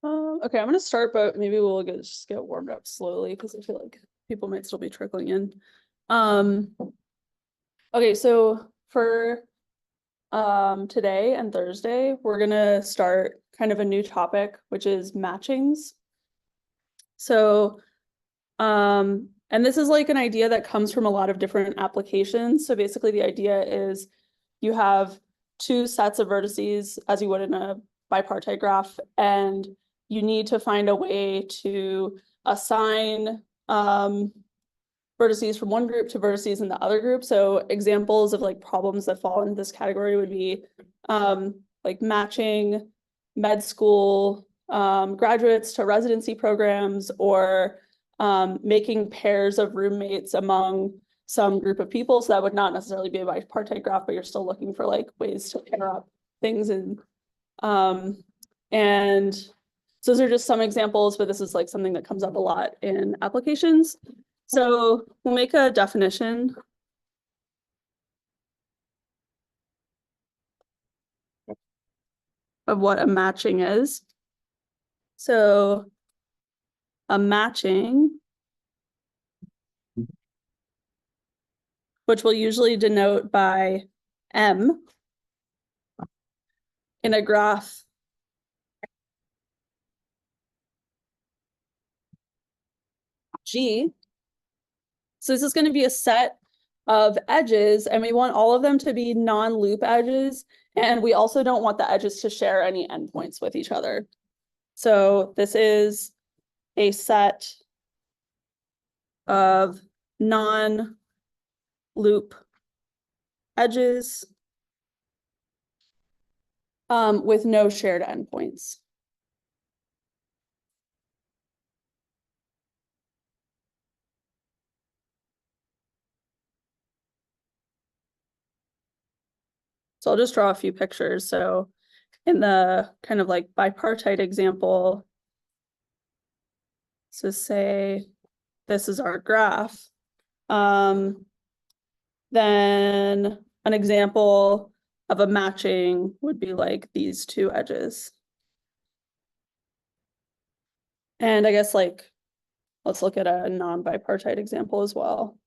Okay, I'm gonna start, but maybe we'll just get warmed up slowly because I feel like people might still be trickling in. Um, okay, so for today and Thursday, we're gonna start kind of a new topic, which is matchings. So, and this is like an idea that comes from a lot of different applications. So basically, the idea is you have two sets of vertices as you would in a bipartite graph, and you need to find a way to assign vertices from one group to vertices in the other group. So examples of like problems that fall into this category would be like matching med school graduates to residency programs, or making pairs of roommates among some group of people. So that would not necessarily be a bipartite graph, but you're still looking for like ways to pair up things. And so those are just some examples, but this is like something that comes up a lot in applications. So we'll make a definition of what a matching is. So a matching, which we'll usually denote by M in a graph G. So this is going to be a set of edges, and we want all of them to be non-loop edges. And we also don't want the edges to share any endpoints with each other. So this is a set of non-loop edges with no shared endpoints. So I'll just draw a few pictures. So in the kind of like bipartite example, so say this is our graph. Then an example of a matching would be like these two edges. And I guess like, let's look at a non-bipartite example as well.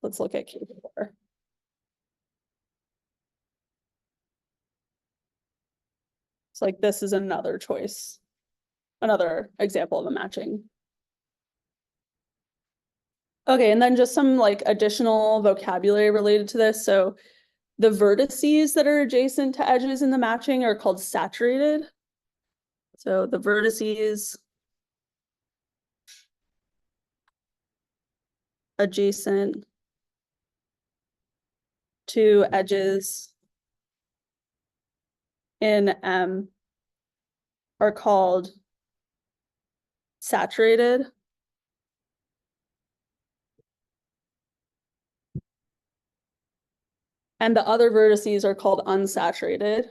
Let's look at K4. So like this is another choice, another example of a matching. Okay, and then just some like additional vocabulary related to this. So the vertices that are adjacent to edges in the matching are called saturated. So the vertices adjacent to edges in M are called saturated. And the other vertices are called unsaturated.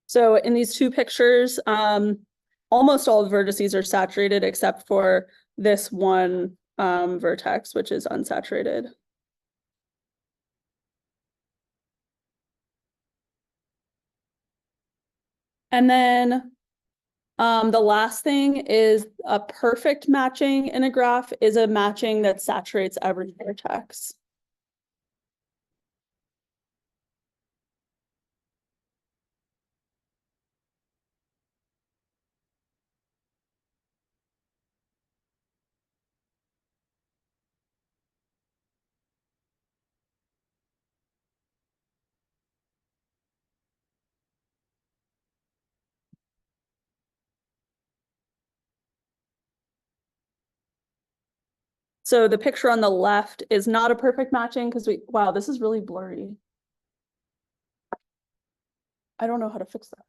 So in these two pictures, almost all the vertices are saturated except for this one vertex, which is unsaturated. And then the last thing is a perfect matching in a graph is a matching that saturates every vertex. So the picture on the left is not a perfect matching because wow, this is really blurry. I don't know how to fix that.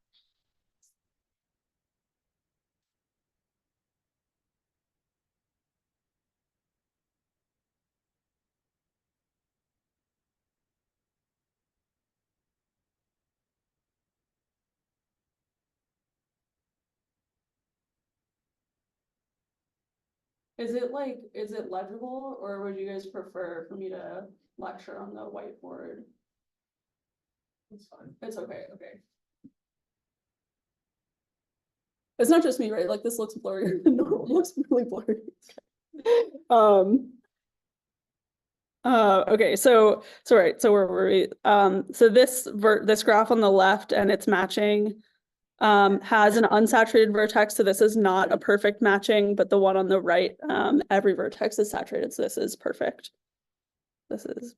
is it legible, or would you guys prefer for me to lecture on the whiteboard? It's fine. It's okay, okay. It's not just me, right? Like this looks blurry. No, it looks really blurry. Um. Okay, so right, so where were we? So this graph on the left and it's matching has an unsaturated vertex, so this is not a perfect matching, but the one on the right, every vertex is saturated, so this is perfect. This is.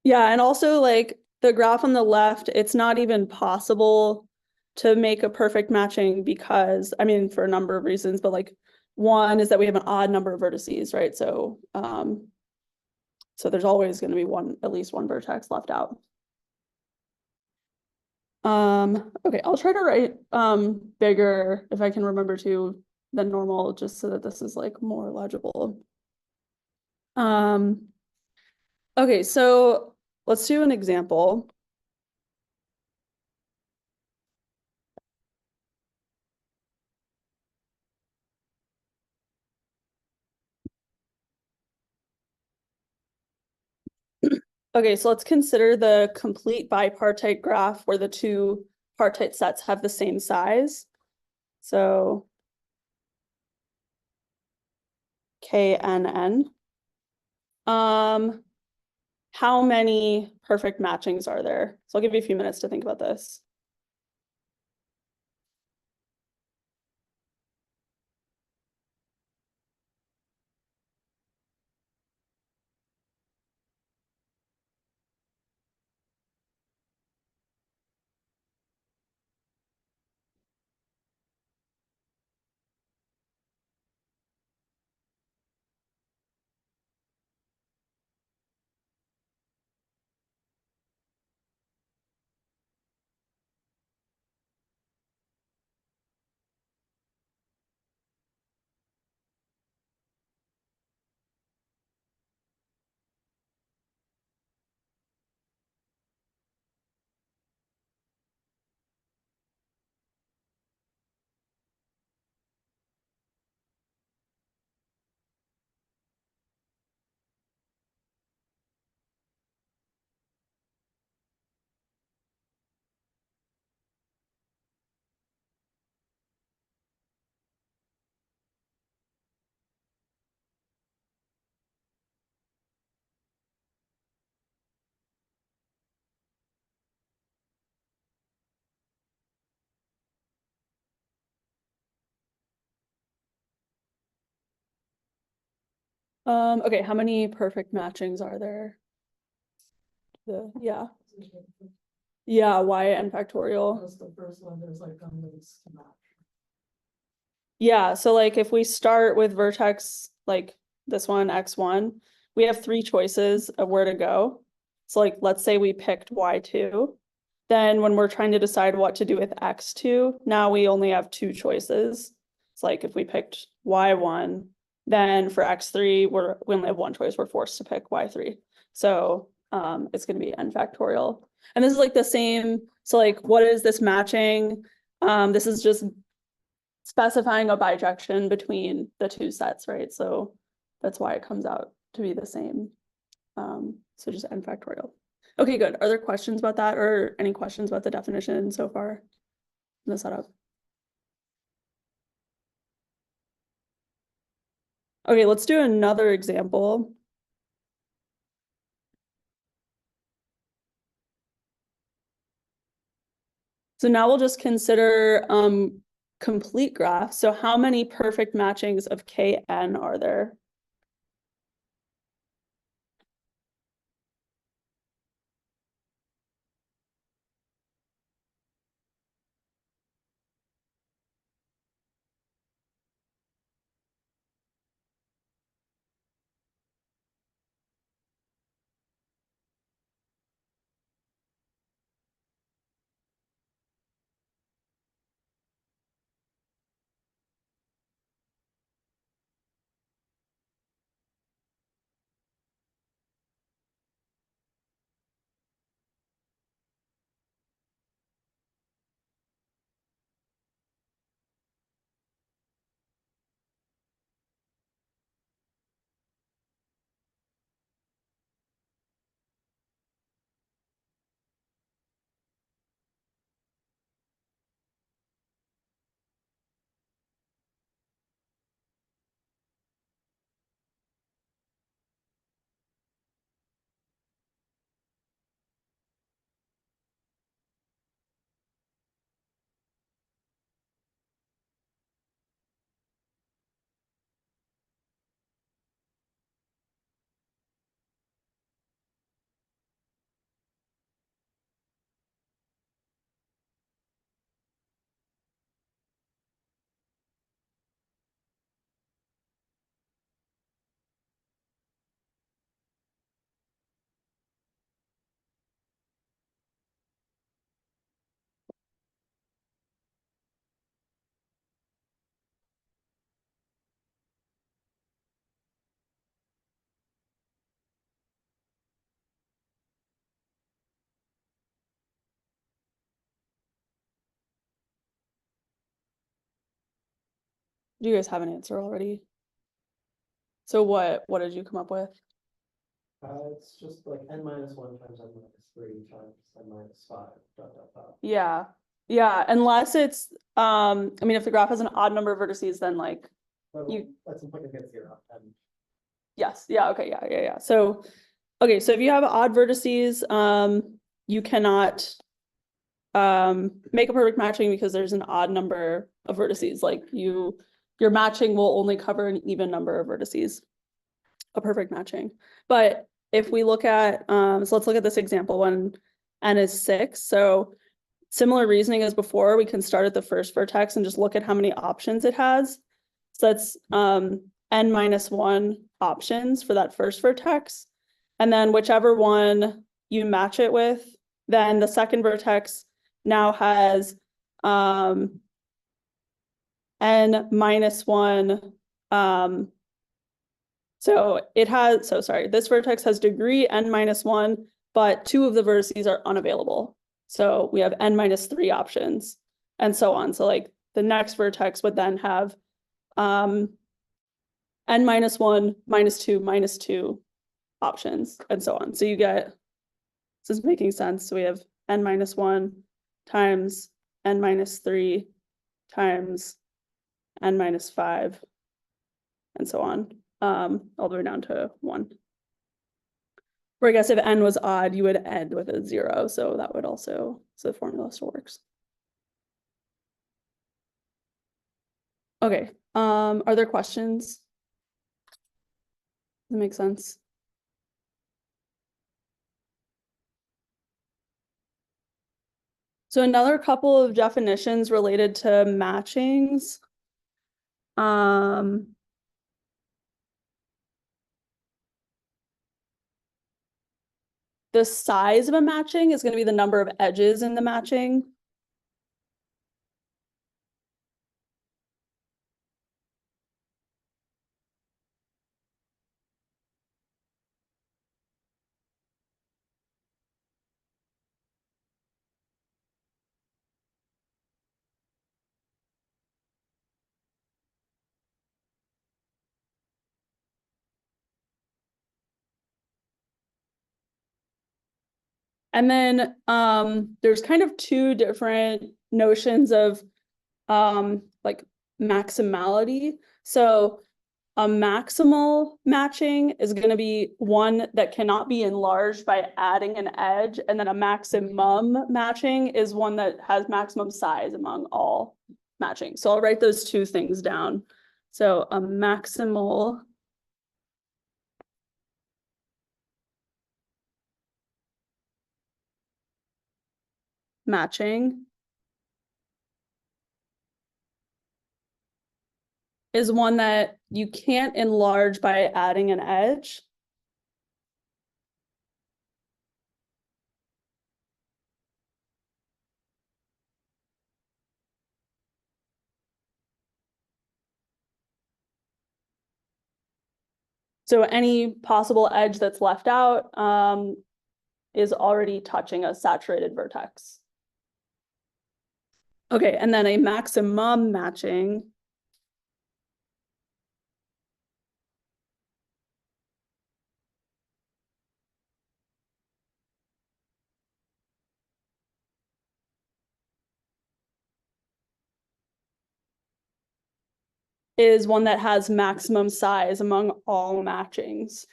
Yeah, and also like the graph on the left, it's not even possible to make a perfect matching because, I mean, for a number of reasons, but like one is that we have an odd number of vertices, right? So there's always going to be at least one vertex left out. Okay, I'll try to write bigger if I can remember to than normal, just so that this is like more legible. Um, okay, so let's do an example. Okay, so let's consider the complete bipartite graph where the two partite sets have the same size. So KNN. How many perfect matchings are there? So I'll give you a few minutes to think about this. Okay, how many perfect matchings are there? Yeah. Yeah, y n factorial. That's the first one, there's like links to match. Yeah, so like if we start with vertex like this one, x1, we have three choices of where to go. So like let's say we picked y2. Then when we're trying to decide what to do with x2, now we only have two choices. It's like if we picked y1, then for x3, we only have one choice. We're forced to pick y3. So it's going to be n factorial. And this is like the same. So like what is this matching? This is just specifying a bijection between the two sets, right? So that's why it comes out to be the same. So just n factorial. Okay, good. Are there questions about that or any questions about the definition so far in the setup? Okay, let's do another example. So now we'll just consider complete graphs. So how many perfect matchings of Kn are there? Do you guys have an answer already? So what did you come up with? It's just like n minus one times n minus three times n minus five, dot, dot, dot. Yeah, yeah, unless it's, I mean, if the graph has an odd number of vertices, then like, But You- at some point it gets zero, and yes, yeah, okay, yeah. So, okay, so if you have odd vertices, you cannot make a perfect matching because there's an odd number of vertices, like your matching will only cover an even number of vertices. A perfect matching. But if we look at, so let's look at this example when n is 6. So similar reasoning as before, we can start at the first vertex and just look at how many options it has. So that's n minus 1 options for that first vertex. And then whichever one you match it with, then the second vertex now has n minus 1 so this vertex has degree n minus 1, but 2 of the vertices are unavailable. So we have n minus 3 options and so on. So like the next vertex would then have n minus 1, minus 2 options and so on. So you get, this is making sense. So we have n minus 1 times n minus 3 times n minus 5 and so on. All the way down to 1. Or I guess if n was odd, you would end with a 0, so that would also, so the formula still works. Okay, are there questions? Does that make sense? So another couple of definitions related to matchings. The size of a matching is going to be the number of edges in the matching. And then there's kind of two different notions of like maximality. So a maximal matching is going to be one that cannot be enlarged by adding an edge, and then a maximum matching is one that has maximum size among all matching. So I'll write those two things down. So a maximal matching is one that you can't enlarge by adding an edge. So any possible edge that's left out is already touching a saturated vertex. Okay, and then a maximum matching is one that has maximum size among all matchings.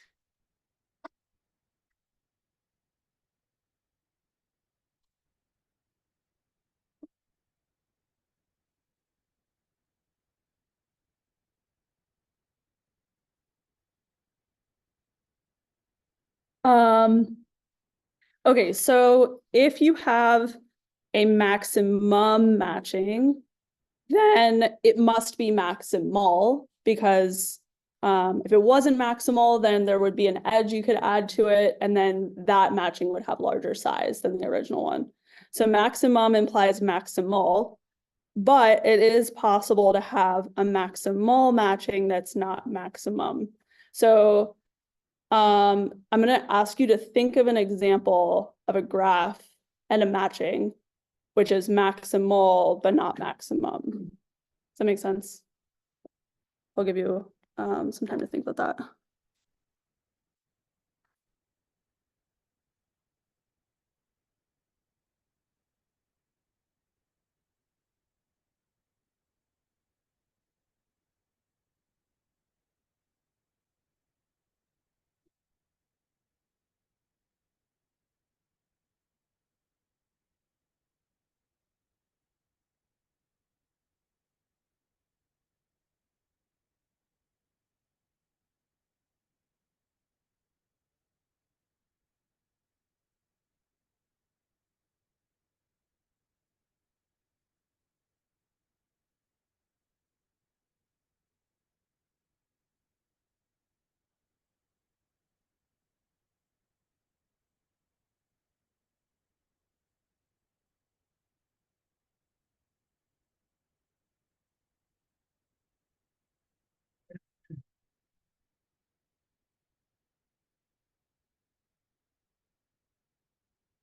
Okay, so if you have a maximum matching, then it must be maximal, because if it wasn't maximal, then there would be an edge you could add to it, and then that matching would have larger size than the original one. So maximum implies maximal, but it is possible to have a maximal matching that's not maximum. So I'm going to ask you to think of an example of a graph and a matching, which is maximal but not maximum. Does that make sense? I'll give you some time to think about that.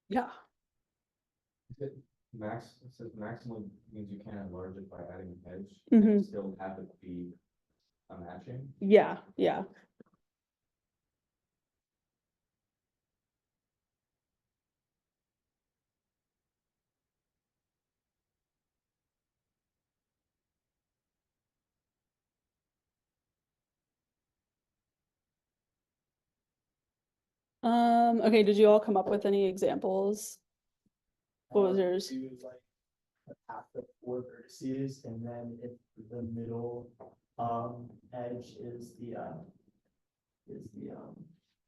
Yeah. It says maximum means you can't enlarge it by adding an edge, Mhm. and still have it be a matching. Yeah, yeah. Okay, did you all come up with any examples? What was yours? Do like a path of 4 vertices, and then if the middle, edge is the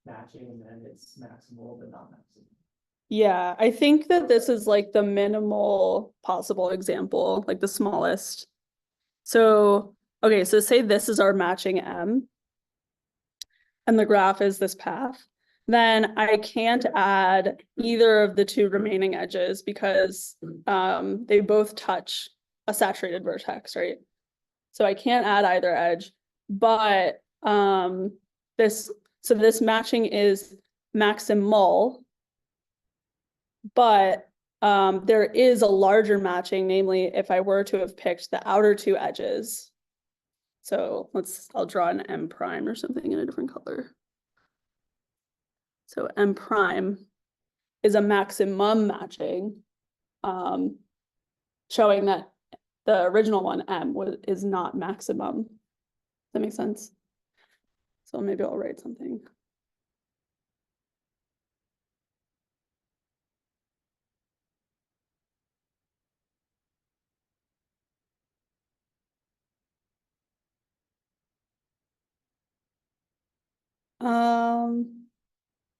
matching, and then it's maximal but not maximal. Yeah, I think that this is like the minimal possible example, like the smallest. So, okay, so say this is our matching M. And the graph is this path. Then I can't add either of the two remaining edges because they both touch a saturated vertex, right? So I can't add either edge, but this matching is maximal. But there is a larger matching, namely if I were to have picked the outer two edges. So I'll draw an M prime or something in a different color. So M prime is a maximum matching, showing that the original one M is not maximum. Does that make sense? So maybe I'll write something.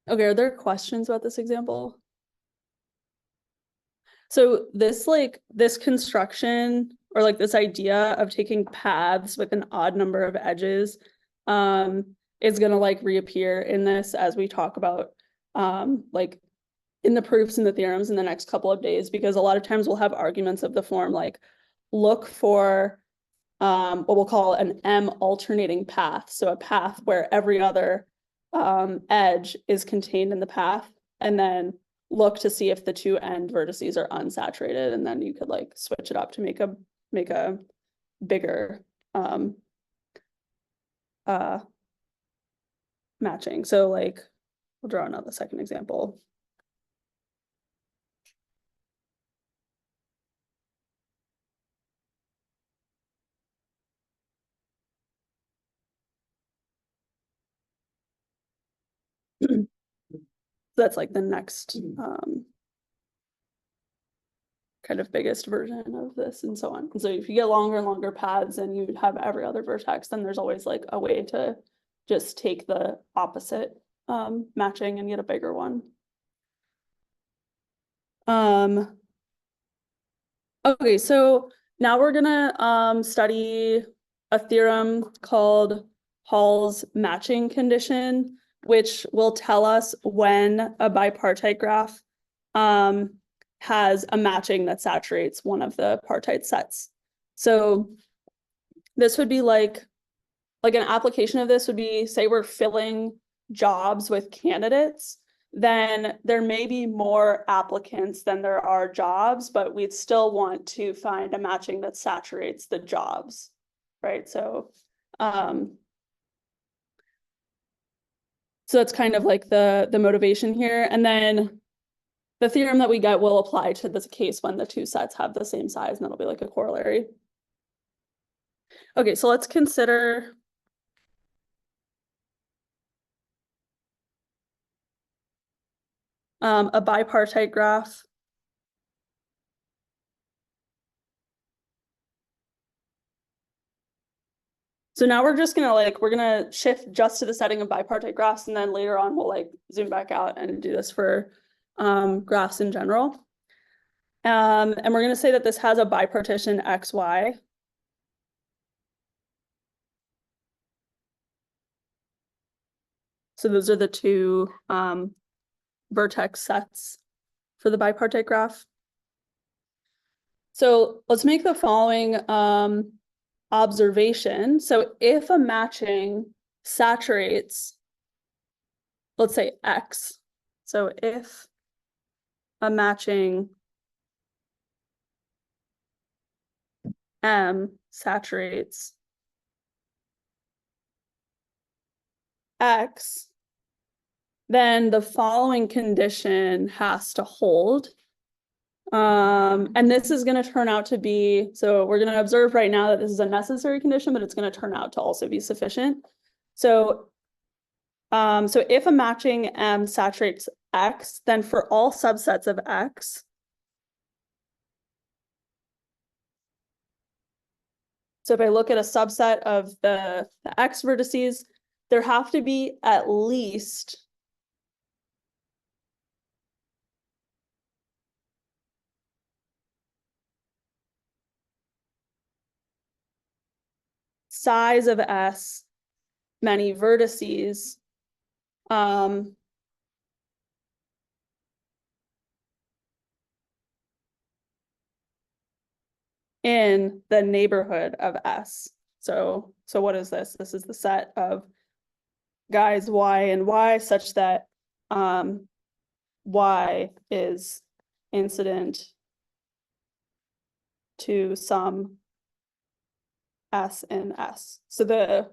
Okay, are there questions about this example? So this construction or like this idea of taking paths with an odd number of edges is gonna like reappear in this as we talk about like in the proofs and the theorems in the next couple of days, because a lot of times we'll have arguments of the form like look for what we'll call an M alternating path. So a path where every other edge is contained in the path, and then look to see if the two end vertices are unsaturated, and then you could like switch it up to make a bigger matching. So like we'll draw another second example. That's like the next kind of biggest version of this and so on. And so if you get longer and longer paths and you have every other vertex, then there's always like a way to just take the opposite matching and get a bigger one. Okay, so now we're gonna study a theorem called Hall's matching condition, which will tell us when a bipartite graph has a matching that saturates one of the partite sets. So this would be like an application of this would be, say we're filling jobs with candidates, then there may be more applicants than there are jobs, but we'd still want to find a matching that saturates the jobs, right? So So that's kind of like the motivation here. And then the theorem that we get will apply to this case when the two sets have the same size, and that'll be like a corollary. Okay, so let's consider a bipartite graph. So now we're just gonna we're gonna shift just to the setting of bipartite graphs, and then later on we'll like zoom back out and do this for graphs in general. And we're gonna say that this has a bipartition XY. So those are the two vertex sets for the bipartite graph. So let's make the following observation. So if a matching saturates, let's say X. So if a matching M saturates X, then the following condition has to hold. And this is going to turn out to be, so we're going to observe right now that this is a necessary condition, but it's going to turn out to also be sufficient. So, so if a matching M saturates X, then for all subsets of X, so if I look at a subset of the X vertices, there have to be at least size of S, many vertices, in the neighborhood of S. So what is this? This is the set of guys Y and Y such that Y is incident to some S in S. So the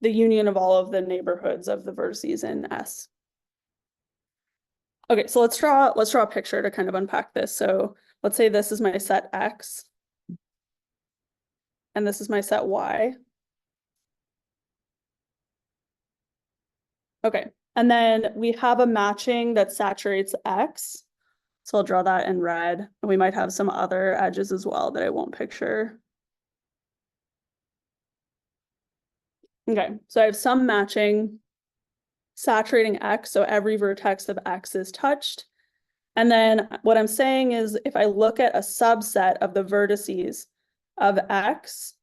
union of all of the neighborhoods of the vertices in S. Okay, so let's draw a picture to kind of unpack this. So let's say this is my set X. And this is my set Y. Okay, and then we have a matching that saturates X. So I'll draw that in red. And we might have some other edges as well that I won't picture. Okay, so I have some matching saturating X, so every vertex of X is touched. And then what I'm saying is if I look at a subset of the vertices of X,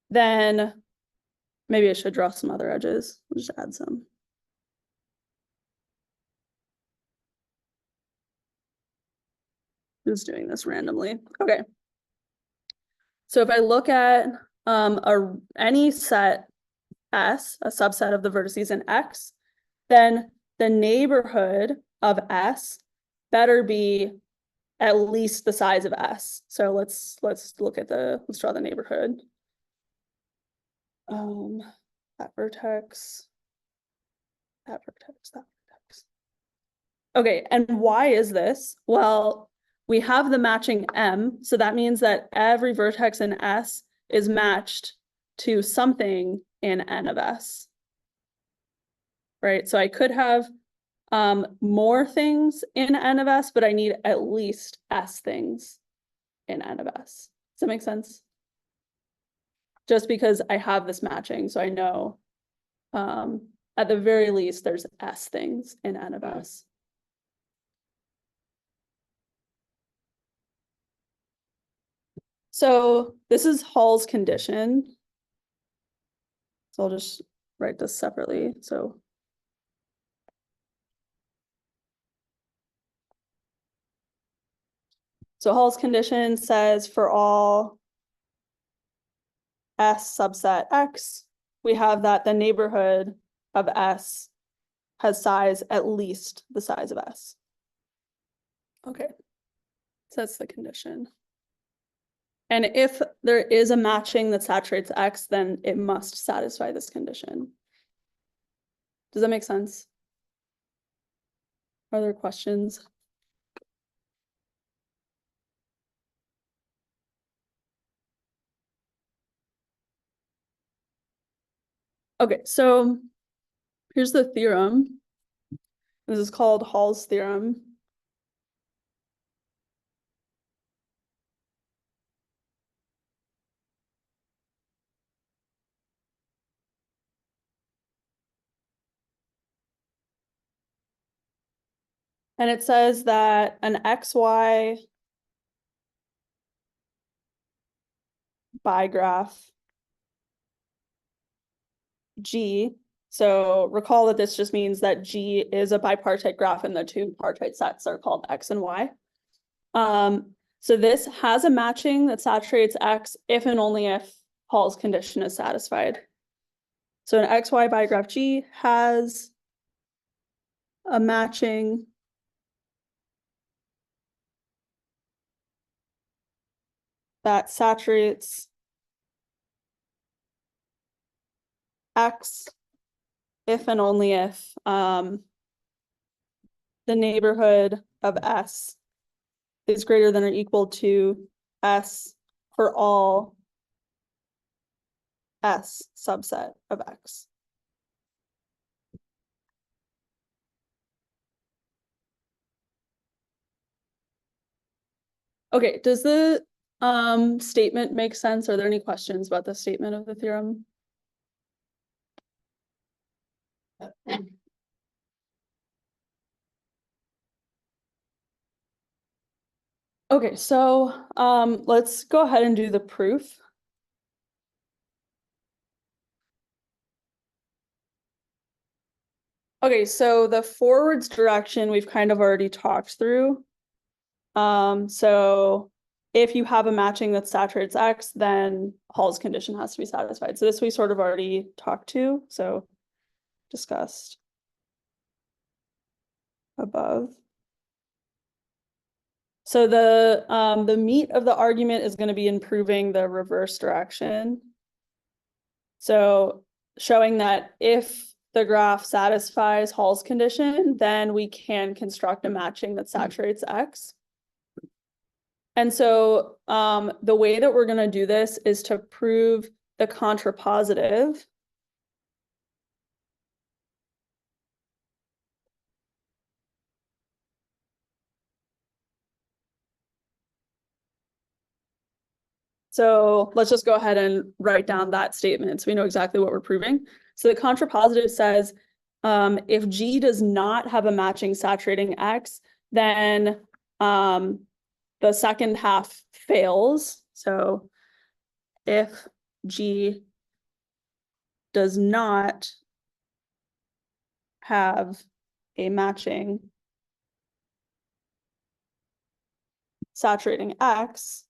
then maybe I should draw some other edges. We'll just add some. Just doing this randomly. Okay. So if I look at any set S, a subset of the vertices in X, then the neighborhood of S better be at least the size of S. So let's look at let's draw the neighborhood. That vertex, that vertex, that vertex. Okay, and why is this? Well, we have the matching M, so that means that every vertex in S is matched to something in N of S. Right, so I could have more things in N of S, but I need at least S things in N of S. Does that make sense? Just because I have this matching, so I know at the very least there's S things in N of S. So this is Hall's condition. So I'll just write this separately. So Hall's condition says for all S subset X, we have that the neighborhood of S has size at least the size of S. Okay, so that's the condition. And if there is a matching that saturates X, then it must satisfy this condition. Does that make sense? Are there questions? Okay, so here's the theorem. This is called Hall's theorem. And it says that an XY bigraph G, so recall that this just means that G is a bipartite graph and the two partite sets are called X and Y. So this has a matching that saturates X if and only if Hall's condition is satisfied. So an XY bigraph G has a matching that saturates X if and only if the neighborhood of S is greater than or equal to S for all S subset of X. Okay, does the statement make sense? Are there any questions about the statement of the theorem? Okay, so let's go ahead and do the proof. Okay, so the forwards direction we've kind of already talked through. So if you have a matching that saturates X, then Hall's condition has to be satisfied. So this we sort of already talked to, so discussed above. So the meat of the argument is going to be in proving the reverse direction. So showing that if the graph satisfies Hall's condition, then we can construct a matching that saturates X. And so the way that we're going to do this is to prove the contrapositive. So let's just go ahead and write down that statement so we know exactly what we're proving. So the contrapositive says if G does not have a matching saturating X, then the second half fails. So if G does not have a matching saturating X,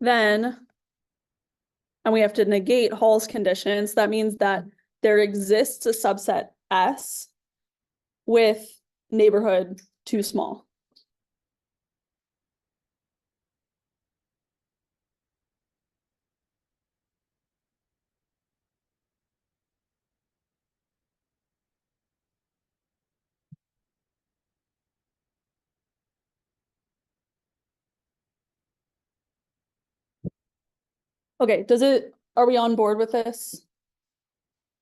then, and we have to negate Hall's conditions, that means that there exists a subset S with neighborhood too small. Okay, are we on board with this?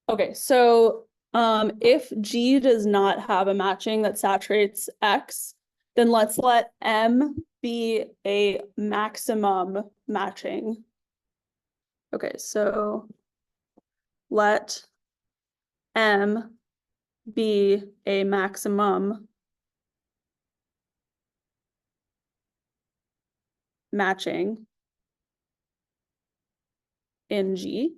Okay, so if G does not have a matching that saturates X, then let's let M be a maximum matching. Okay, so let M be a maximum matching in G.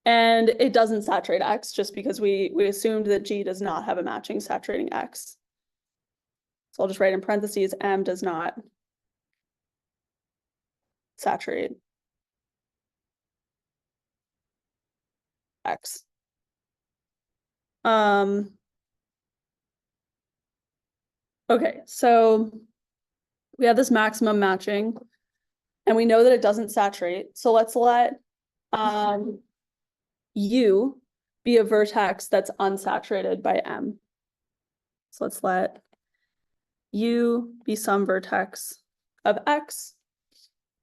And it doesn't saturate X just because we assumed that G does not have a matching saturating X. So I'll just write in parentheses, M does not saturate X. Okay, so we have this maximum matching and we know that it doesn't saturate. So let's let U be a vertex that's unsaturated by M. So let's let U be some vertex of X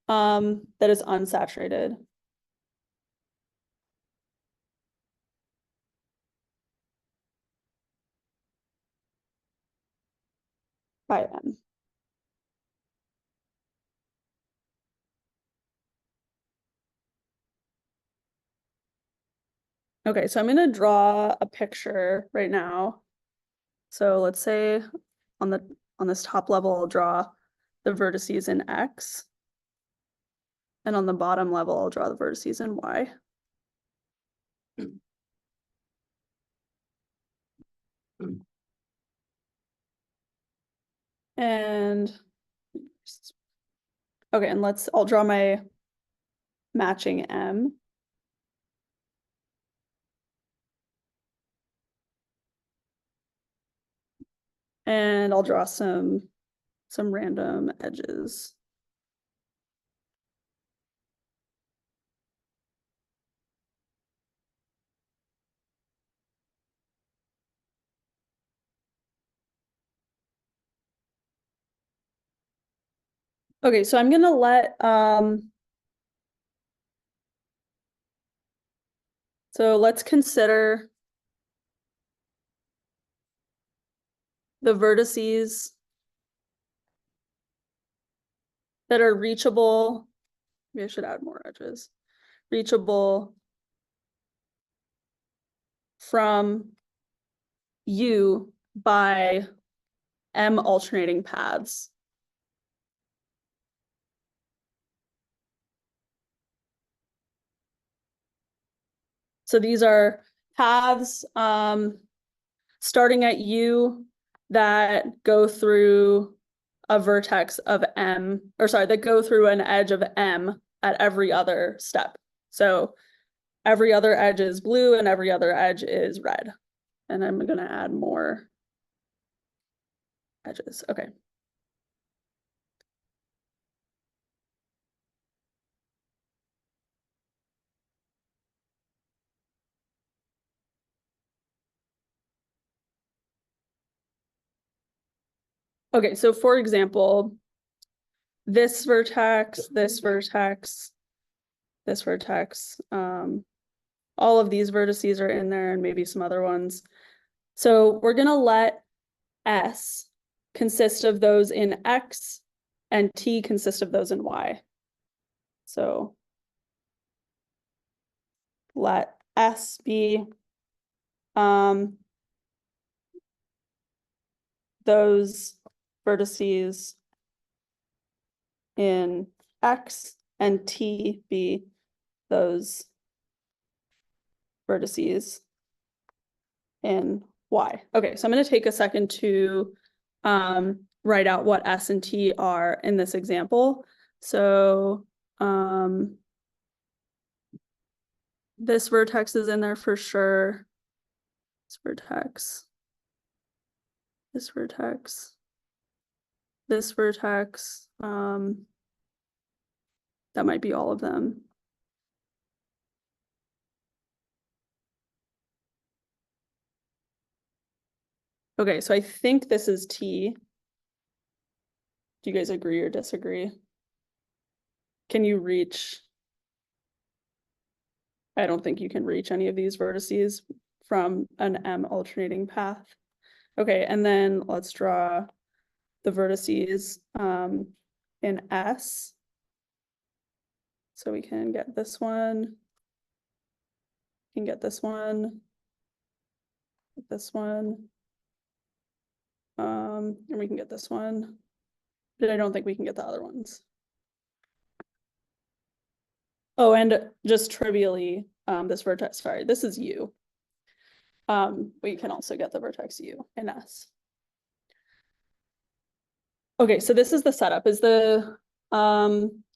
that is unsaturated by M. Okay, so I'm gonna draw a picture right now. So let's say on this top level, I'll draw the vertices in X. And on the bottom level, I'll draw the vertices in Y. And okay, and I'll draw my matching M. And I'll draw some random edges. Okay, so I'm gonna let so let's consider the vertices that are reachable. Maybe I should add more edges. Reachable from U by M alternating paths. So these are paths starting at U that go through a vertex of M, or sorry, that go through an edge of M at every other step. So every other edge is blue and every other edge is red. And I'm gonna add more edges, okay. Okay, so for example, this vertex, this vertex, this vertex, all of these vertices are in there and maybe some other ones. So we're gonna let S consist of those in X and T consist of those in Y. So let S be those vertices in X and T be those vertices in Y. Okay, so I'm going to take a second to write out what S and T are in this example. So this vertex is in there for sure. This vertex, this vertex, this vertex, that might be all of them. Okay, so I think this is T. Do you guys agree or disagree? Can you reach? I don't think you can reach any of these vertices from an M alternating path. Okay, and then let's draw the vertices in S. So we can get this one, we can get this one, and we can get this one, but I don't think we can get the other ones. Oh, and just trivially, this vertex, sorry, this is U. We can also get the vertex U in S. Okay, so this is the setup. Is the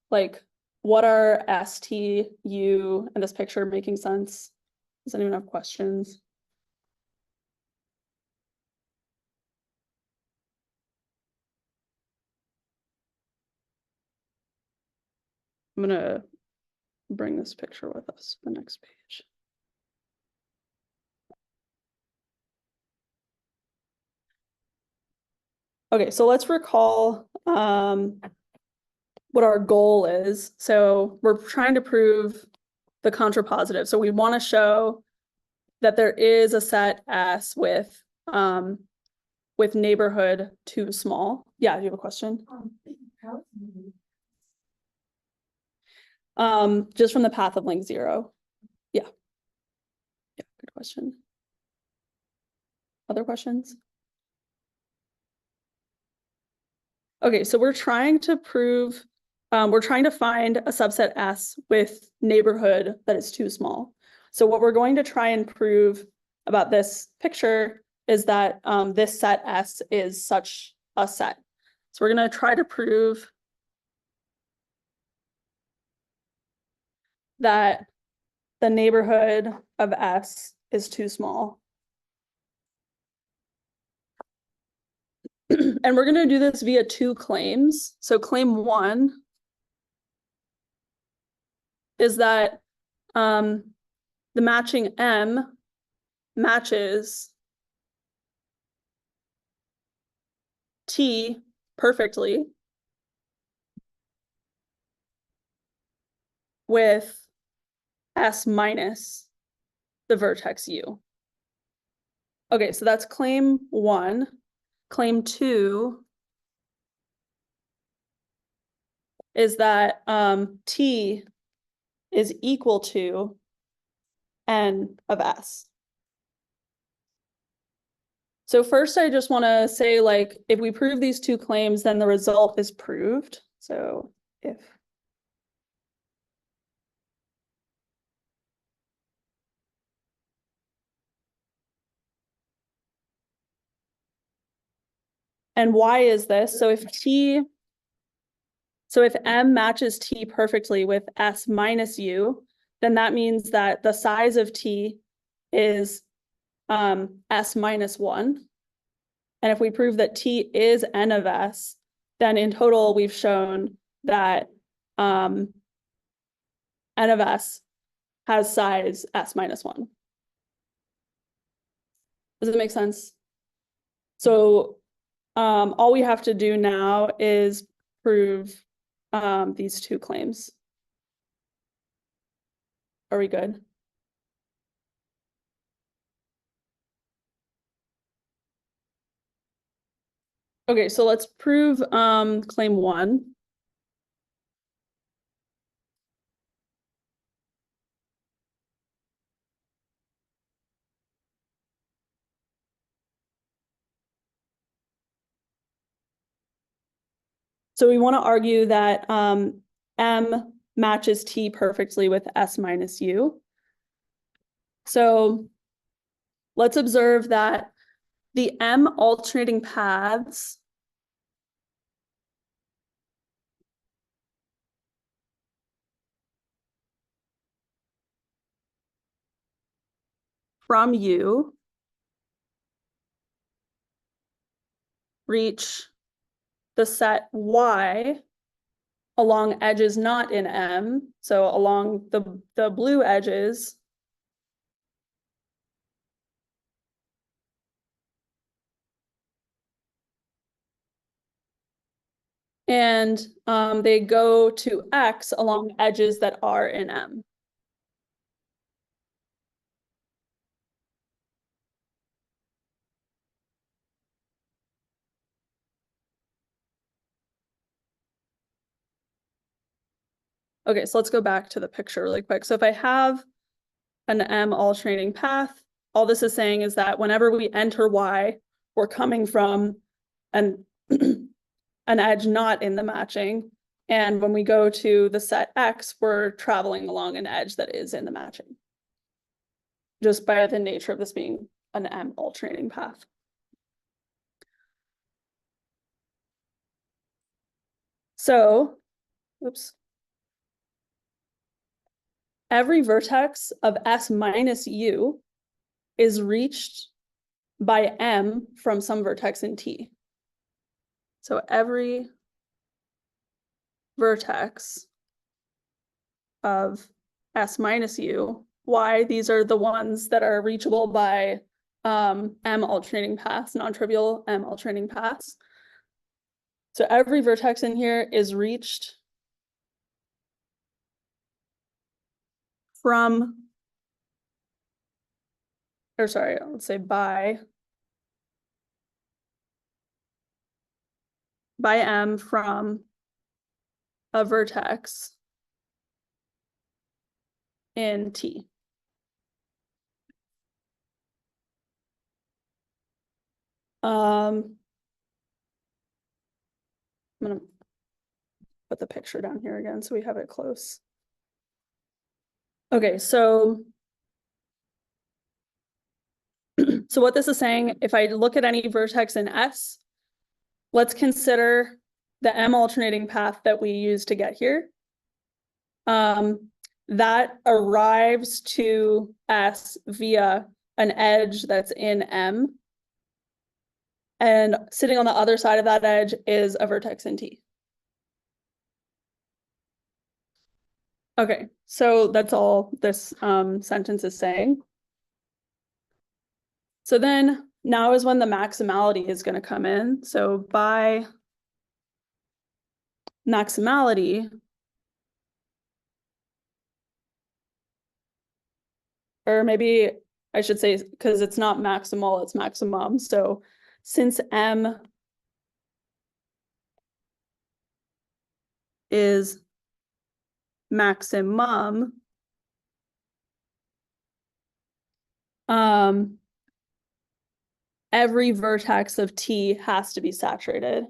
like what are S, T, U, and this picture making sense? Does anyone have questions? I'm gonna bring this picture with us, to the next page. Okay, so let's recall what our goal is. So we're trying to prove the contrapositive. So we want to show that there is a set S with neighborhood too small. Yeah, do you have a question? How is it? Just from the path of length 0. Yeah. Yeah, good question. Other questions? Okay, so we're trying to prove, we're trying to find a subset S with neighborhood that is too small. So what we're going to try and prove about this picture is that this set S is such a set. So we're going to try to prove that the neighborhood of S is too small. And we're going to do this via 2 claims. So claim 1 is that the matching M matches T perfectly with S minus the vertex U. Okay, so that's claim 1. Claim 2 is that T is equal to N of S. So first, I just want to say, like, if we prove these 2 claims, then the result is proved. So if and why is this? So if M matches T perfectly with S minus U, then that means that the size of T is S minus 1. And if we prove that T is N of S, then in total, we've shown that N of S has size S minus 1. Does it make sense? So all we have to do now is prove these 2 claims. Are we good? Okay, so let's prove claim 1. So we want to argue that M matches T perfectly with S minus U. So let's observe that the M alternating paths from U reach the set Y along edges not in M, so along the blue edges. And they go to X along edges that are in M. Okay, so let's go back to the picture really quick. So if I have an M alternating path, all this is saying is that whenever we enter Y, we're coming from an edge not in the matching. And when we go to the set X, we're traveling along an edge that is in the matching, just by the nature of this being an M alternating path. So, oops. Every vertex of S minus U is reached by M from some vertex in T. So every vertex of S minus U, Y, these are the ones that are reachable by M alternating paths, non-trivial M alternating paths. So every vertex in here is reached from, or sorry, let's say by M from a vertex in T. I'm gonna put the picture down here again so we have it close. Okay, so what this is saying, if I look at any vertex in S, let's consider the M alternating path that we use to get here. That arrives to S via an edge that's in M. And sitting on the other side of that edge is a vertex in T. Okay, so that's all this sentence is saying. So then now is when the maximality is going to come in. So by maximality, or maybe I should say, because it's not maximal, it's maximum. So since M is maximum, every vertex of T has to be saturated.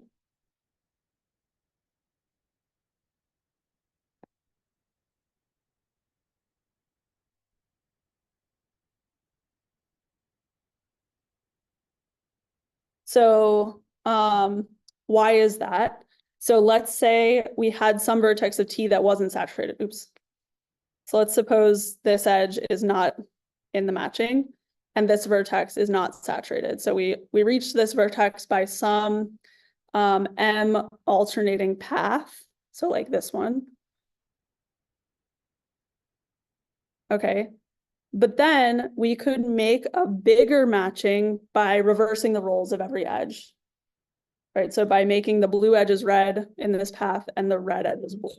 So why is that? So let's say we had some vertex of T that wasn't saturated. Oops. So let's suppose this edge is not in the matching and this vertex is not saturated. So we reach this vertex by some M alternating path. So like this one. Okay. But then we could make a bigger matching by reversing the roles of every edge. Right, so by making the blue edges red in this path and the red edges blue.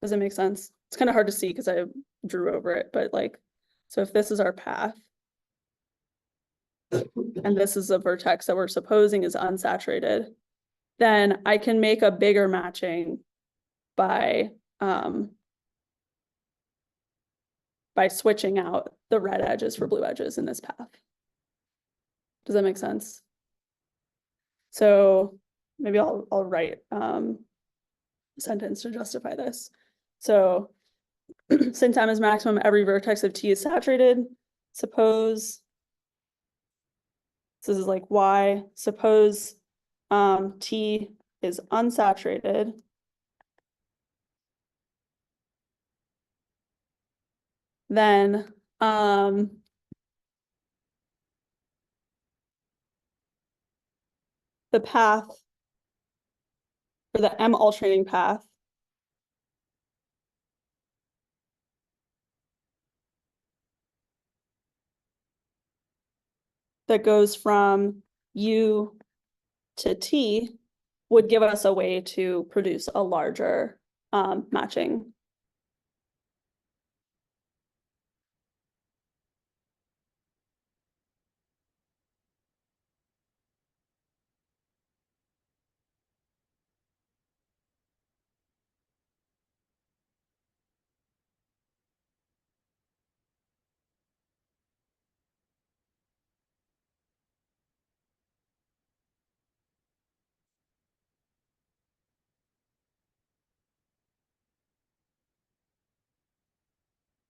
Does it make sense? It's kind of hard to see because I drew over it, but like, so if this is our path, and this is a vertex that we're supposing is unsaturated, then I can make a bigger matching by switching out the red edges for blue edges in this path. Does that make sense? So maybe I'll write a sentence to justify this. So since M is maximum, every vertex of T is saturated. Suppose this is like Y. Suppose T is unsaturated. Then the path, or the M alternating path, that goes from U to T would give us a way to produce a larger matching.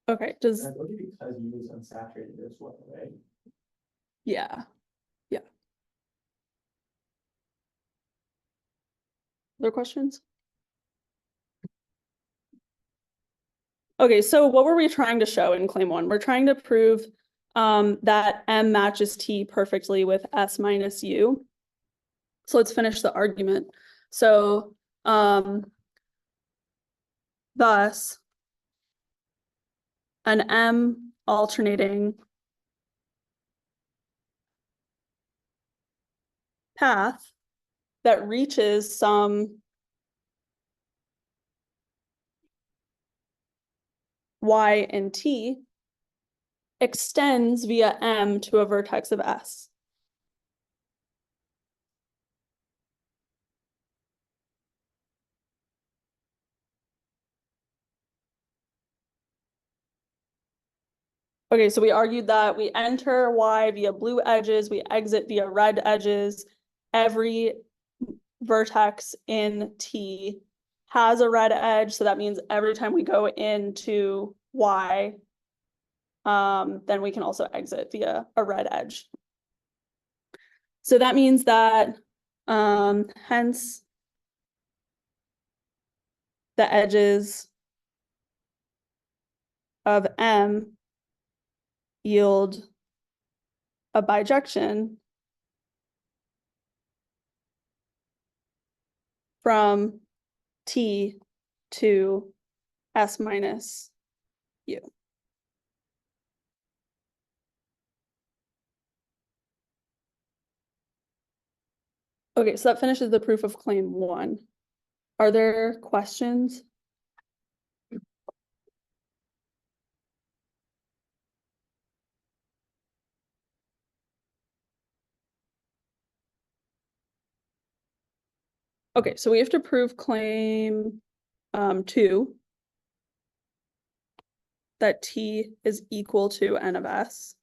Okay, does, And I believe because U is unsaturated as well, right? yeah. Other questions? Okay, so what were we trying to show in claim 1? We're trying to prove that M matches T perfectly with S minus U. So let's finish the argument. So Thus, an M alternating path that reaches some Y and T extends via M to a vertex of S. Okay, so we argued that we enter Y via blue edges, we exit via red edges. Every vertex in T has a red edge, so that means every time we go into Y, then we can also exit via a red edge. So that means that, hence, the edges of M yield a bijection from T to S minus U. Okay, so that finishes the proof of claim 1. Are there questions? Okay, so we have to prove claim 2, that T is equal to N of S.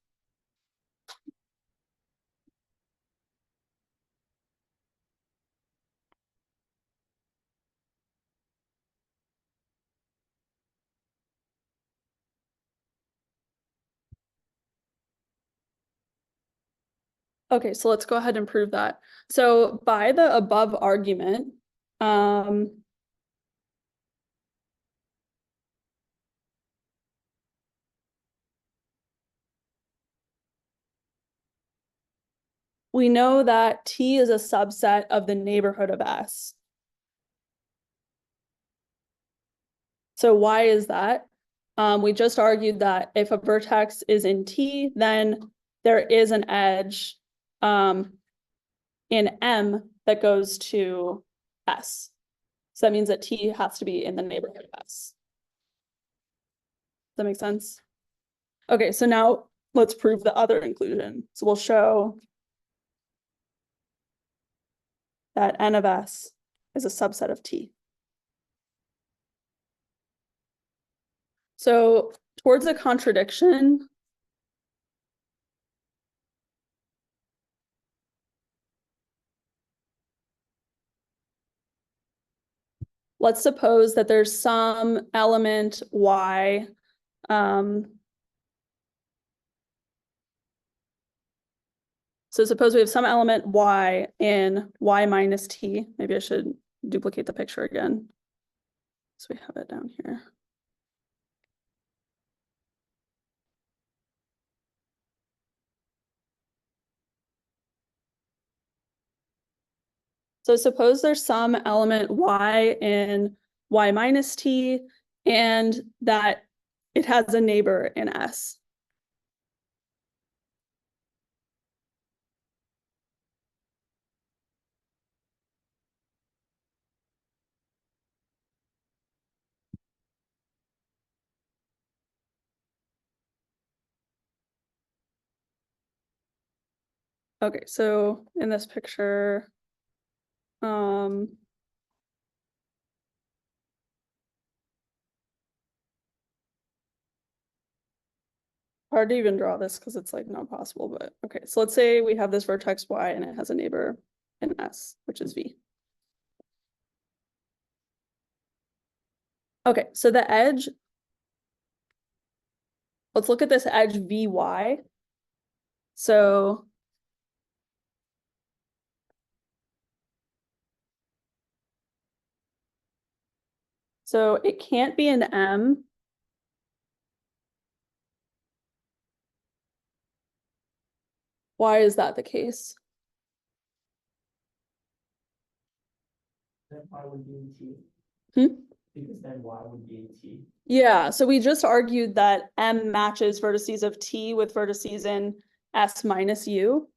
Okay, so let's go ahead and prove that. So by the above argument, we know that T is a subset of the neighborhood of S. So why is that? We just argued that if a vertex is in T, then there is an edge in M that goes to S. So that means that T has to be in the neighborhood of S. Does that make sense? Okay, so now let's prove the other inclusion. So we'll show that N of S is a subset of T. So towards a contradiction, let's suppose that there's some element Y, so suppose we have some element Y in Y minus T. Maybe I should duplicate the picture again. So we have it down here. So suppose there's some element Y in Y minus T and that it has a neighbor in S. Okay, so in this picture, hard to even draw this because it's like not possible, but okay. So let's say we have this vertex Y and it has a neighbor in S, which is V. Okay, so the edge, let's look at this edge VY. So it can't be an M. Why is that the case? That Y would be in T. Hmm? because then Y would be a T. Yeah, so we just argued that M matches vertices of T with vertices in S minus U.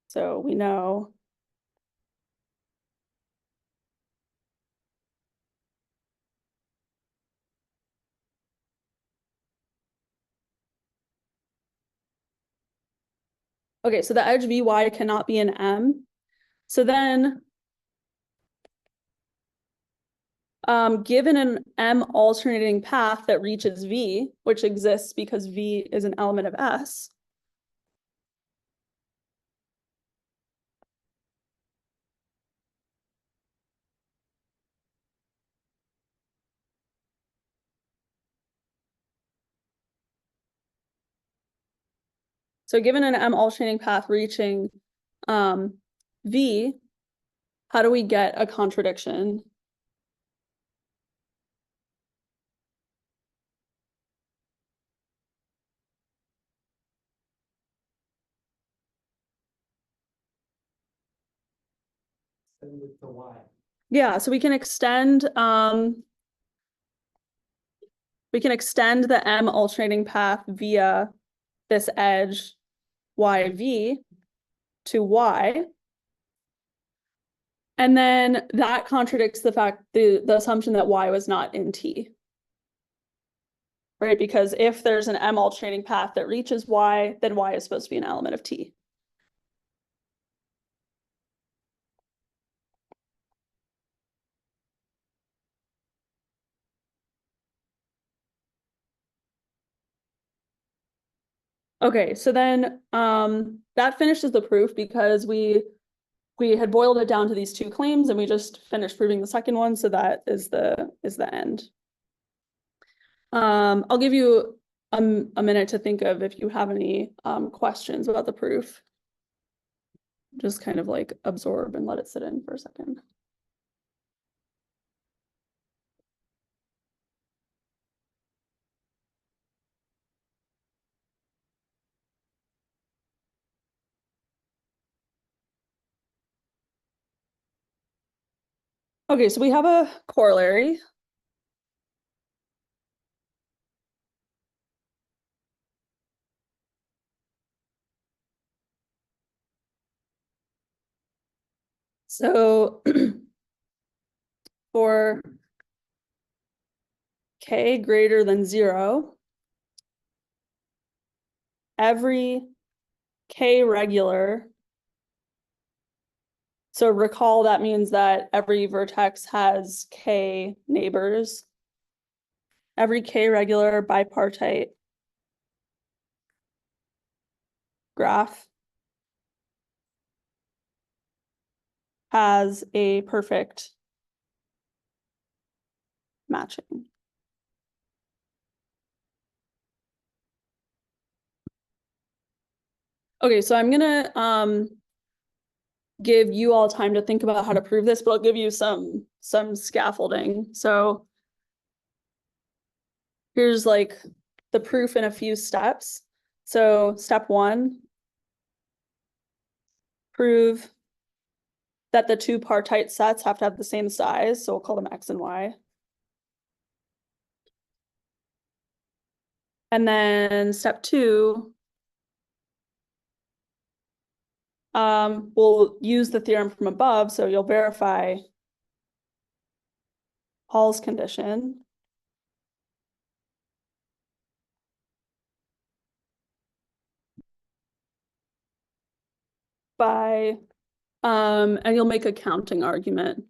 So we know. Okay, so the edge VY cannot be an M. So then, given an M alternating path that reaches V, which exists because V is an element of S, so given an M alternating path reaching V, how do we get a contradiction? Send it to Y. Yeah, so we can extend the M alternating path via this edge YV to Y. And then that contradicts the assumption that Y was not in T. Right, because if there's an M alternating path that reaches Y, then Y is supposed to be an element of T. Okay, so then that finishes the proof because we had boiled it down to these two claims and we just finished proving the second one, so that is the end. I'll give you a minute to think of if you have any questions about the proof. Just kind of like absorb and let it sit in for a second. Okay, so we have a corollary. So for k greater than 0, every k regular, so recall that means that every vertex has k neighbors. Every k regular bipartite graph has a perfect matching. Okay, so I'm gonna give you all time to think about how to prove this, but I'll give you some scaffolding. So here's like the proof in a few steps. So step 1, prove that the two partite sets have to have the same size, so we'll call them X and Y. And then step 2, we'll use the theorem from above, so you'll verify Hall's condition. By, and you'll make a counting argument.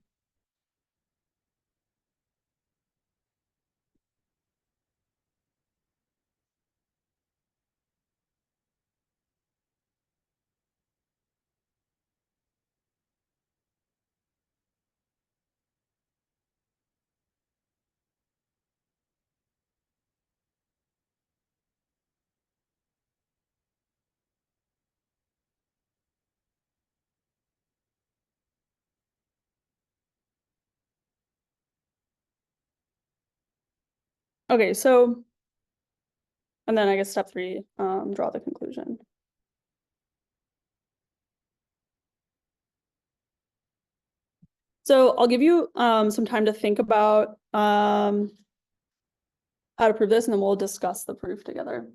Okay, so, and then I guess step 3, draw the conclusion. So I'll give you some time to think about how to prove this, and then we'll discuss the proof together.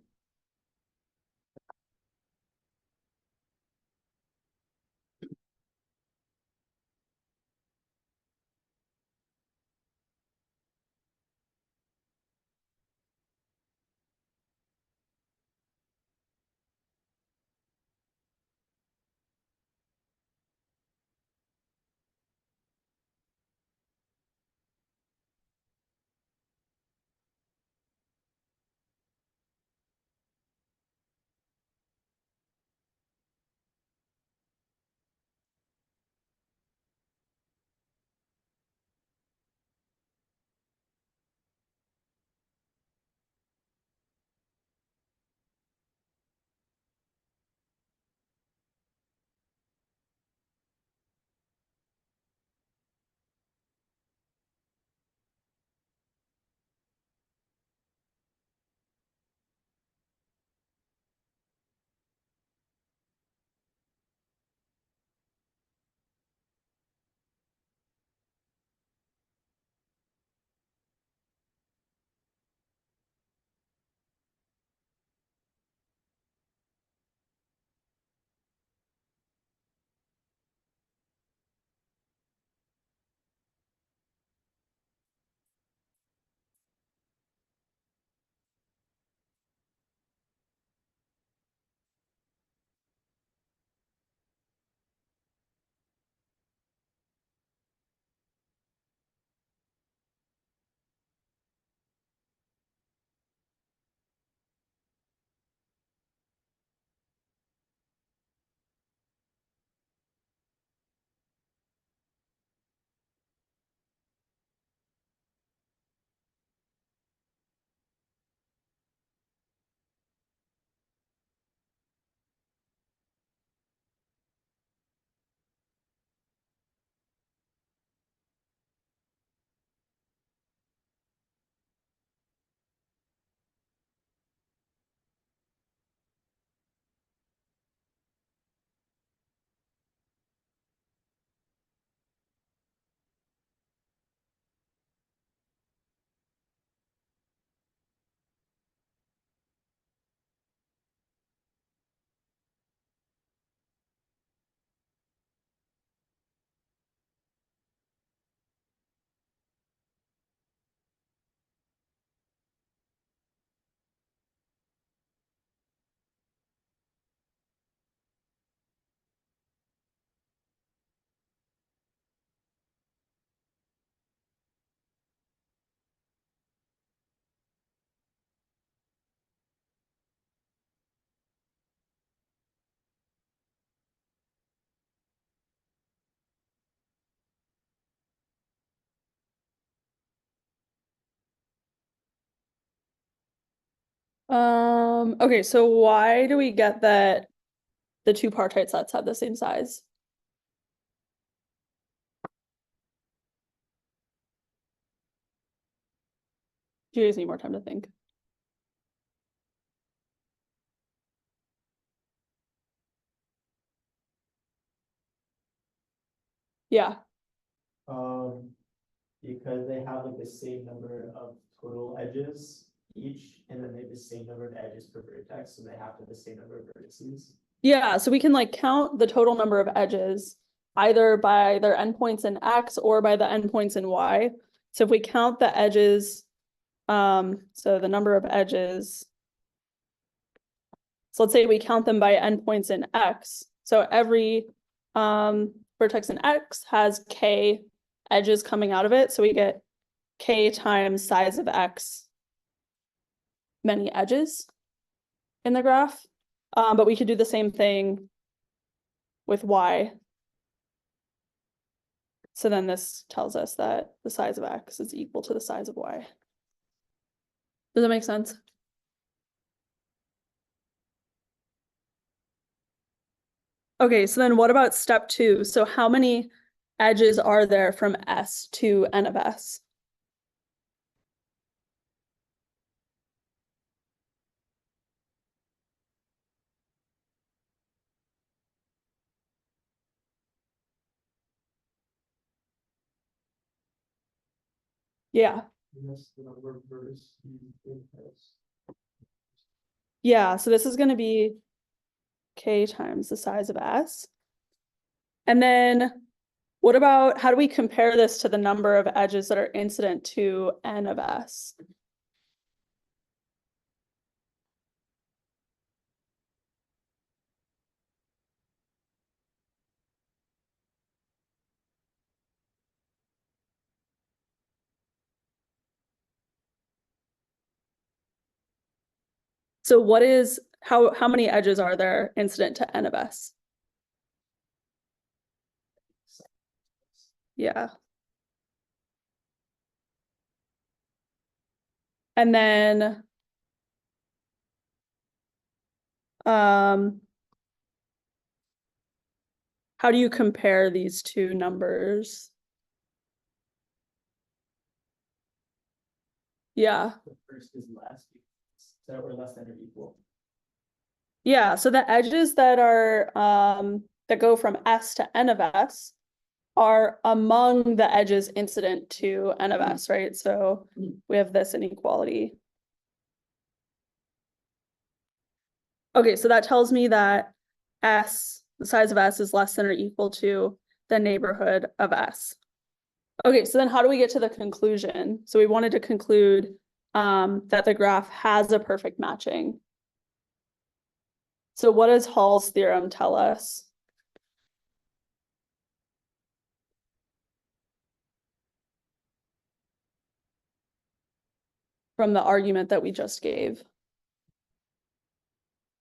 Okay, so why do we get that the two partite sets have the same size? Do you guys need more time to think? Yeah, Because they have like the same number of total edges each, and then they have the same number of edges per vertex, so they have to have the same number of vertices. yeah, so we can like count the total number of edges either by their endpoints in X or by the endpoints in Y. So if we count the edges, so the number of edges, so let's say we count them by endpoints in X. So every vertex in X has K edges coming out of it. So we get K times size of X many edges in the graph. But we could do the same thing with Y. So then this tells us that the size of X is equal to the size of Y. Does that make sense? Okay, so then what about step 2? So how many edges are there from S to N of S? Yeah, That's the number of vertices it has. yeah, so this is gonna be K times the size of S. And then what about, how do we compare this to the number of edges that are incident to N of S? So what is, how many edges are there incident to N of S? Yeah. And then how do you compare these two numbers? Yeah, The first is less, so or less than or equal. yeah, so the edges that are that go from S to N of S are among the edges incident to N of S, right? So we have this inequality. Okay, so that tells me that S, the size of S is less than or equal to the neighborhood of S. Okay, so then how do we get to the conclusion? So we wanted to conclude that the graph has a perfect matching. So what does Hall's theorem tell us? From the argument that we just gave?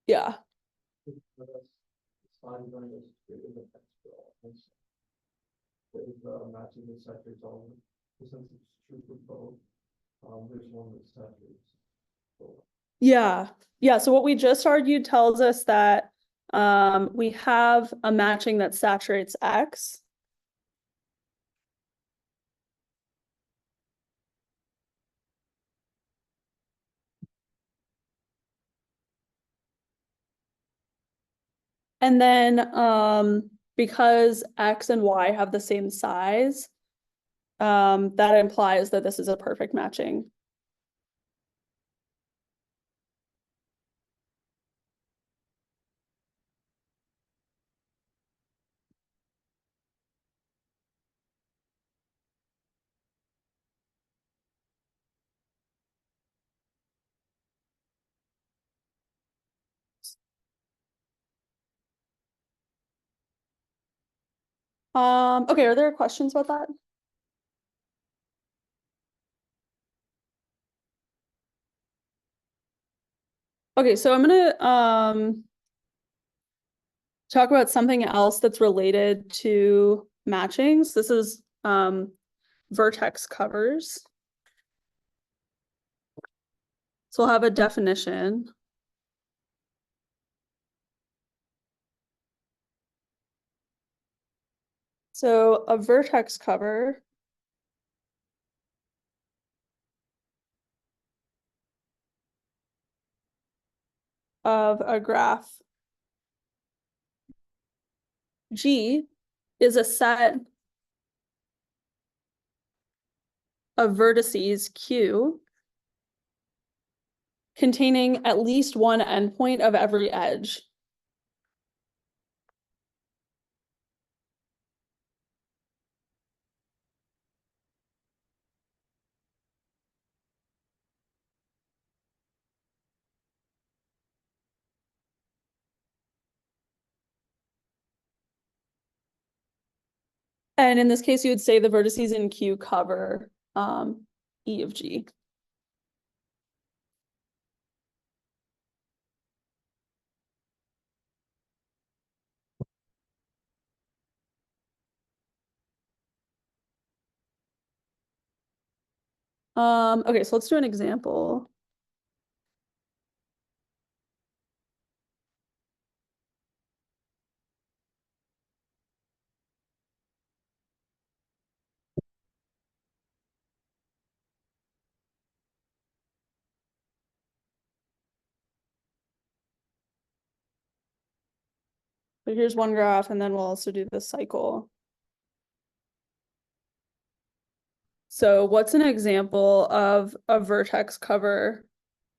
Yeah, Matching the sectors only, since it's true for both, there's one that saturates. yeah, yeah. So what we just argued tells us that we have a matching that saturates X. And then because X and Y have the same size, that implies that this is a perfect matching. Okay, are there questions about that? Okay, so I'm gonna talk about something else that's related to matchings. This is vertex covers. So we'll have a definition. So a vertex cover of a graph G is a set of vertices Q containing at least one endpoint of every edge. And in this case, you would say the vertices in Q cover E of G. Okay, so let's do an example. So here's one graph, and then we'll also do the cycle. So what's an example of a vertex cover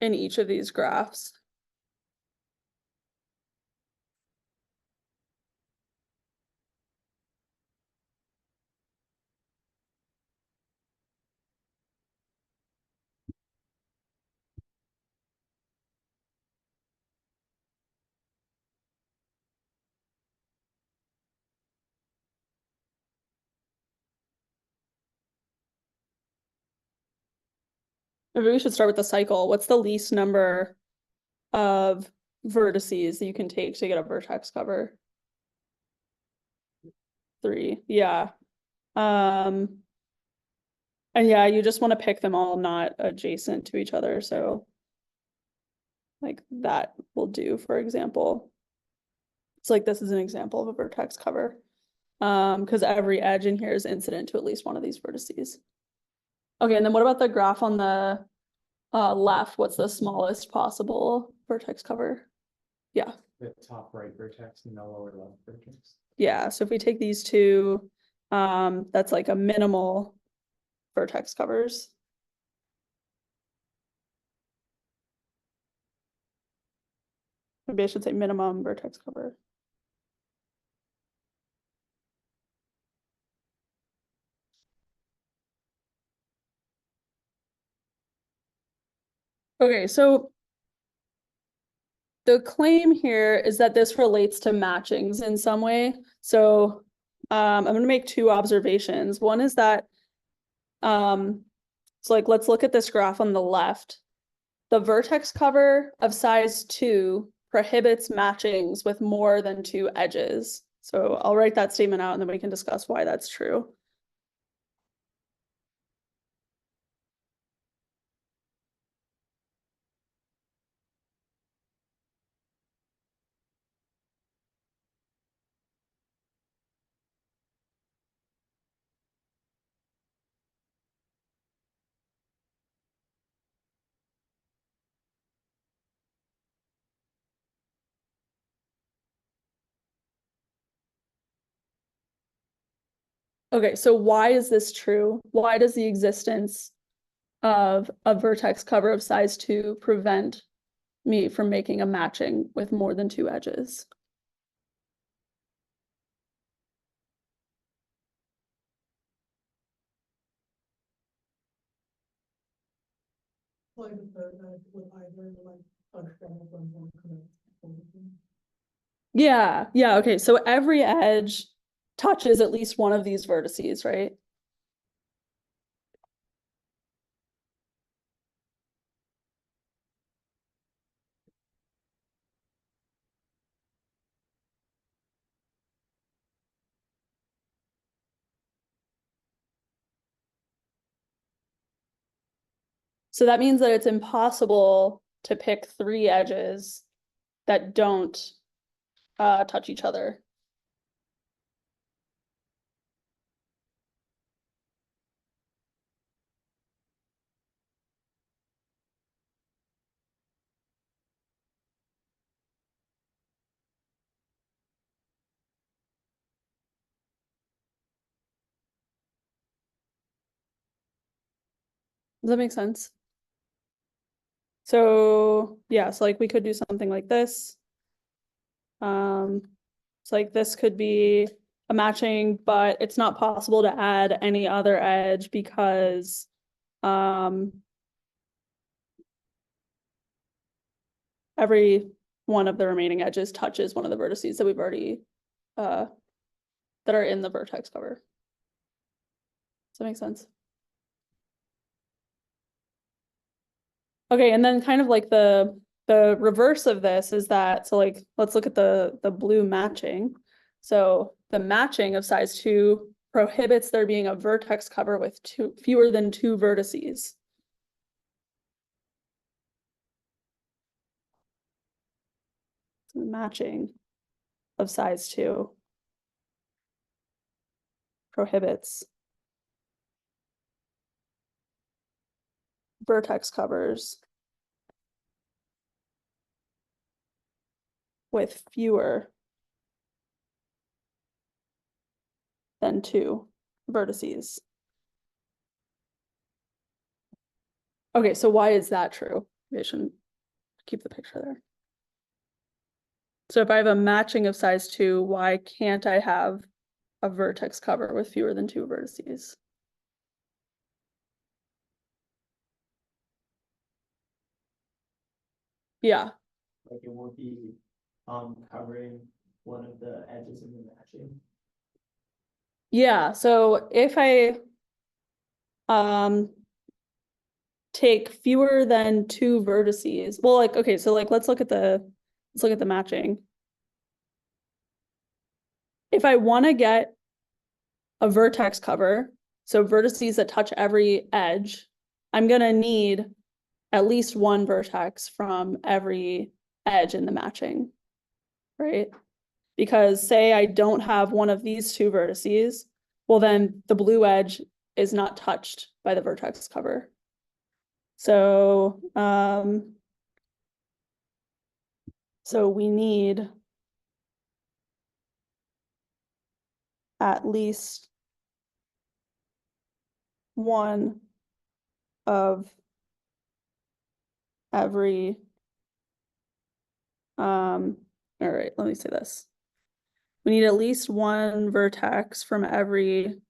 in each of these graphs? Maybe we should start with the cycle. What's the least number of vertices that you can take to get a vertex cover? 3, yeah. And yeah, you just want to pick them all not adjacent to each other, so like that will do, for example. It's like this is an example of a vertex cover. Because every edge in here is incident to at least one of these vertices. Okay, and then what about the graph on the left? What's the smallest possible vertex cover? Yeah, The top right vertex and the lower left vertex. yeah. So if we take these two, that's like a minimal vertex covers. Maybe I should say minimum vertex cover. Okay, so the claim here is that this relates to matchings in some way. So I'm going to make two observations. One is that so like let's look at this graph on the left. The vertex cover of size 2 prohibits matchings with more than 2 edges. So I'll write that statement out and then we can discuss why that's true. Okay, so why is this true? Why does the existence of a vertex cover of size 2 prevent me from making a matching with more than 2 edges? Like the third, with either like understanding from one connect. Yeah, okay. So every edge touches at least one of these vertices, right? So that means that it's impossible to pick 3 edges that don't touch each other. Does that make sense? So yeah, so like we could do something like this. So like this could be a matching, but it's not possible to add any other edge because every one of the remaining edges touches one of the vertices that we've already that are in the vertex cover. Does that make sense? Okay, and then kind of like the reverse of this is that, so like let's look at the blue matching. So the matching of size 2 prohibits there being a vertex cover with fewer than 2 vertices. So the matching of size 2 prohibits vertex covers with fewer than 2 vertices. Okay, so why is that true? Maybe I shouldn't keep the picture there. So if I have a matching of size 2, why can't I have a vertex cover with fewer than 2 vertices? Yeah, Like it won't be, covering one of the edges in the matching. yeah, so if I take fewer than 2 vertices, well, like, okay, so like, let's look at the matching. If I want to get a vertex cover, so vertices that touch every edge, I'm gonna need at least 1 vertex from every edge in the matching, right? Because say I don't have one of these 2 vertices, well, then the blue edge is not touched by the vertex cover. So, so we need at least 1 of every, all right, let me say this. We need at least 1 vertex from every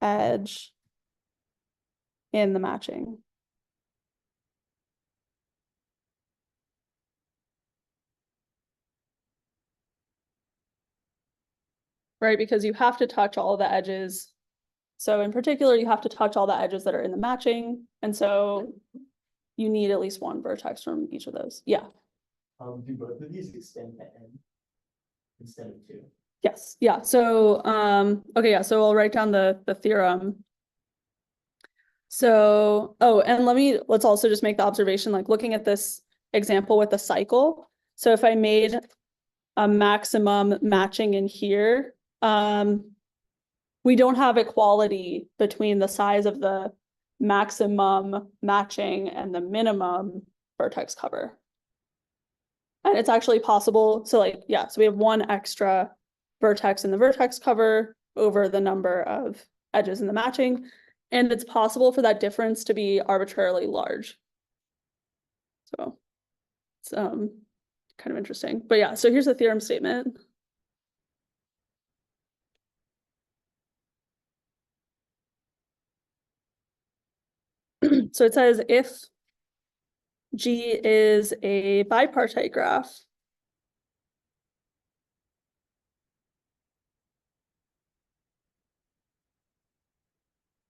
edge in the matching. Right, because you have to touch all the edges. So in particular, you have to touch all the edges that are in the matching, and so you need at least 1 vertex from each of those. Yeah, Do both of these extend to n instead of 2? yes, yeah. So okay, yeah, so I'll write down the theorem. So, oh, and let's also just make the observation, like looking at this example with the cycle. So if I made a maximum matching in here, we don't have equality between the size of the maximum matching and the minimum vertex cover. And it's actually possible, so like, yeah, so we have 1 extra vertex in the vertex cover over the number of edges in the matching. And it's possible for that difference to be arbitrarily large. So it's kind of interesting. But yeah, so here's the theorem statement. So it says if G is a bipartite graph,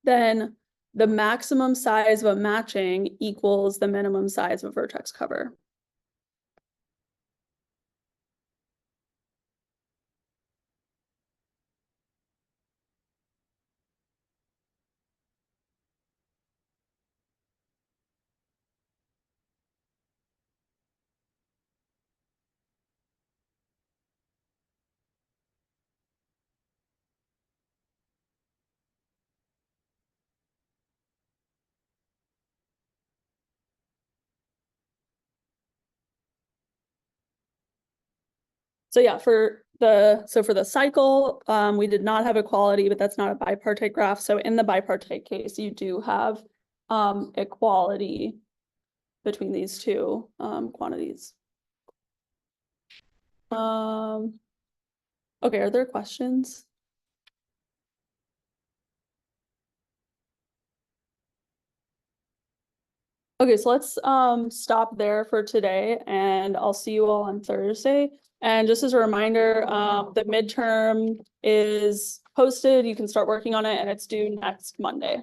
then the maximum size of a matching equals the minimum size of a vertex cover. So yeah, for the cycle, we did not have equality, but that's not a bipartite graph. So in the bipartite case, you do have equality between these 2 quantities. Okay, are there questions? Okay, so let's stop there for today, and I'll see you all on Thursday. And just as a reminder, the midterm is posted. You can start working on it, and it's due next Monday.